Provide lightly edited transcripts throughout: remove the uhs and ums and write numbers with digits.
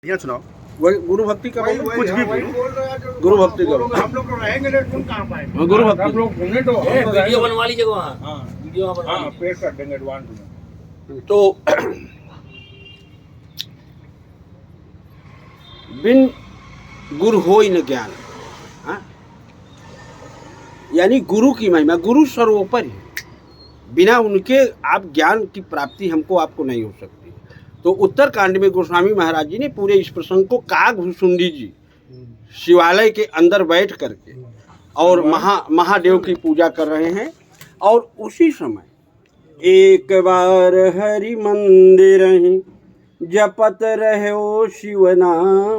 बढ़िया सुनाओ। वही गुरु भक्ति का बोलो, कुछ भी बोलो, गुरु भक्ति करो। हम लोग तो रहेंगे नहीं, तुम कहाँ पाएंगे? हाँ, गुरु भक्ति। आप लोग घूमने तो वीडियो बनवा लीजिए वहाँ। हाँ वीडियो बनवा हाँ, लीजिए। पेश कर देंगे एडवांस में। तो बिन गुरु हो न ज्ञान, हाँ? यानी गुरु की महिमा, गुरु सर्वोपरि है। बिना उनके आप ज्ञान की प्राप्ति हमको आपको नहीं हो सकती। तो उत्तरकांड में गोस्वामी महाराज जी ने पूरे इस प्रसंग को काकभूषुंडी जी शिवालय के अंदर बैठ करके और महादेव की पूजा कर रहे हैं। और उसी समय एक बार हरि मंदिर जपत रहे ओ शिव नाम,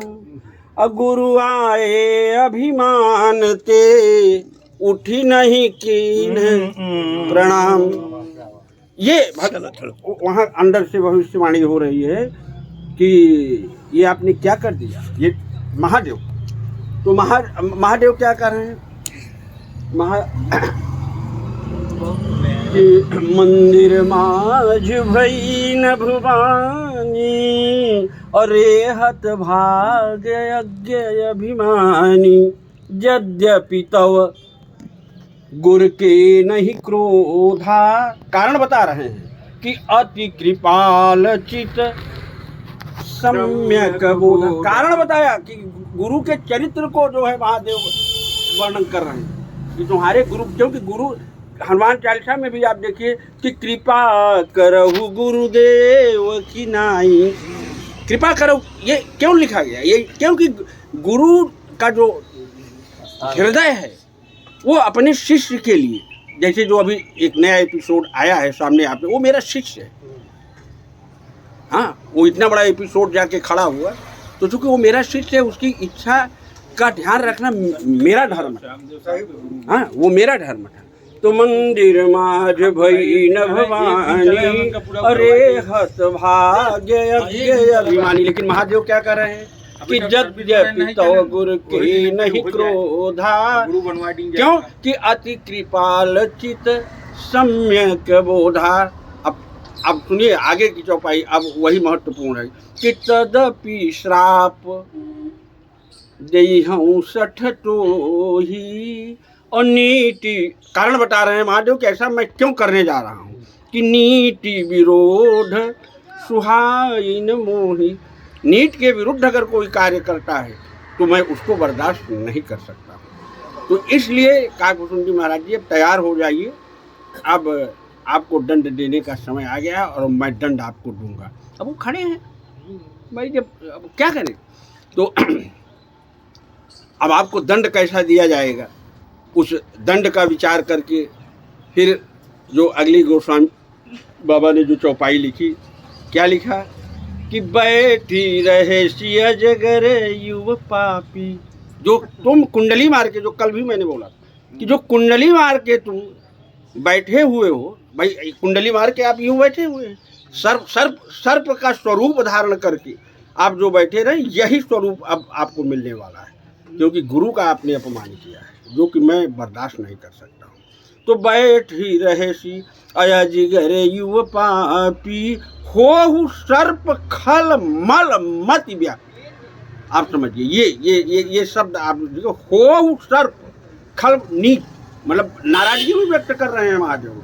गुरु आए अभिमान ते उठी नहीं कीन प्रणाम। ये वहाँ अंदर से भविष्यवाणी हो रही है कि ये आपने क्या कर दिया, ये महादेव। तो महादेव क्या कर रहे हैं? मंदिर माझ भई न भुवानी, अरे हत भाग यज्ञ अभिमानी, यद्यपि तव गुर के नहीं क्रोधा। कारण बता रहे हैं कि अति कृपाल चित सम्यक बोध। कारण बताया कि गुरु के चरित्र को जो है महादेव वर्णन कर रहे हैं कि तुम्हारे गुरु, क्योंकि गुरु हनुमान चालीसा में भी आप देखिए कि कृपा करहु गुरुदेव की नाई। कृपा करो, ये क्यों लिखा गया? ये क्योंकि गुरु का जो हृदय है वो अपने शिष्य के लिए, जैसे जो अभी एक नया एपिसोड आया है सामने आप, वो मेरा शिष्य है। हाँ, वो इतना बड़ा एपिसोड जाके खड़ा हुआ, तो चूंकि वो मेरा शिष्य है, उसकी इच्छा का ध्यान रखना मेरा धर्म है। हाँ, वो मेरा धर्म था। तो मंदिर माझ भई न भवानी, अरे हत भाग्य यज्ञ अभिमानी। लेकिन महादेव क्या कर रहे हैं कि यद्यपि तव गुरु के नहीं क्रोधा, क्यों कि अति कृपाल चित सम्यक बोधा। अब सुनिए आगे की चौपाई, अब वही महत्वपूर्ण है कि तदपि श्राप देहूं सठ तो ही, और नीति। कारण बता रहे हैं महादेव कि ऐसा मैं क्यों करने जा रहा हूँ कि नीति विरोध सुहाइन मोही। नीट के विरुद्ध अगर कोई कार्य करता है तो मैं उसको बर्दाश्त नहीं कर सकता। तो इसलिए काकभूषुंडी महाराज जी अब तैयार हो जाइए, अब आपको दंड देने का समय आ गया और मैं दंड आपको दूंगा। अब वो खड़े हैं भाई, जब अब क्या करें। तो अब आपको दंड कैसा दिया जाएगा, उस दंड का विचार करके फिर जो अगली गोस्वामी बाबा ने जो चौपाई लिखी, क्या लिखा कि बैठी रहे सिया जगर युव पापी। जो तुम कुंडली मार के, जो कल भी मैंने बोला कि जो कुंडली मार के तुम बैठे हुए हो, भाई कुंडली मार के आप यूं बैठे हुए हैं, सर्प का स्वरूप धारण करके आप जो बैठे रहे, यही स्वरूप अब आपको मिलने वाला है, क्योंकि गुरु का आपने अपमान किया है, जो कि मैं बर्दाश्त नहीं कर सकता हूँ। तो बैठ ही रहे सी अया जिगर युव पापी, हो सर्प खल मल मत व्या। आप समझिए ये शब्द आप देखो, हो सर्प खल नीच, मतलब नाराजगी भी व्यक्त कर रहे हैं महादेव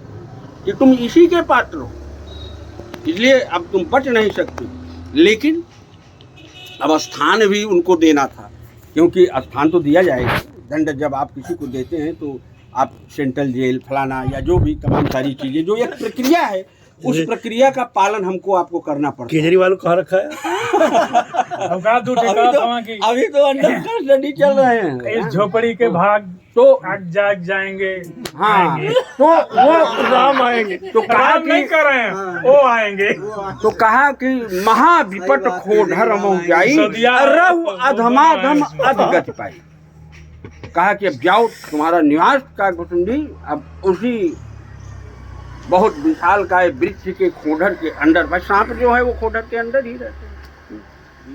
कि तुम इसी के पात्र हो, इसलिए अब तुम बच नहीं सकते। लेकिन अब स्थान भी उनको देना था, क्योंकि स्थान तो दिया जाएगा। दंड जब आप किसी को देते हैं तो आप सेंट्रल जेल फलाना या जो भी तमाम सारी चीज़ें, जो एक प्रक्रिया है, उस प्रक्रिया का पालन हमको आपको करना पड़ता है। केजरीवाल को कहाँ रखा है? अभी तो अंडर स्टडी चल रहे हैं। इस झोपड़ी के भाग तो जाग जाएंगे। हाँ, तो वो राम आएंगे। तो कहा नहीं कर रहे हैं, वो आएंगे। तो कहा कि महाविपट खोधर मौजाई, रहु अधमाधम अधगति पाई। कहा कि अब जाओ, तुम्हारा निवास काकभूषुंडी अब उसी बहुत विशाल का वृक्ष के खोडर के अंदर। भाई सांप जो है वो खोडर के अंदर ही रहते हैं।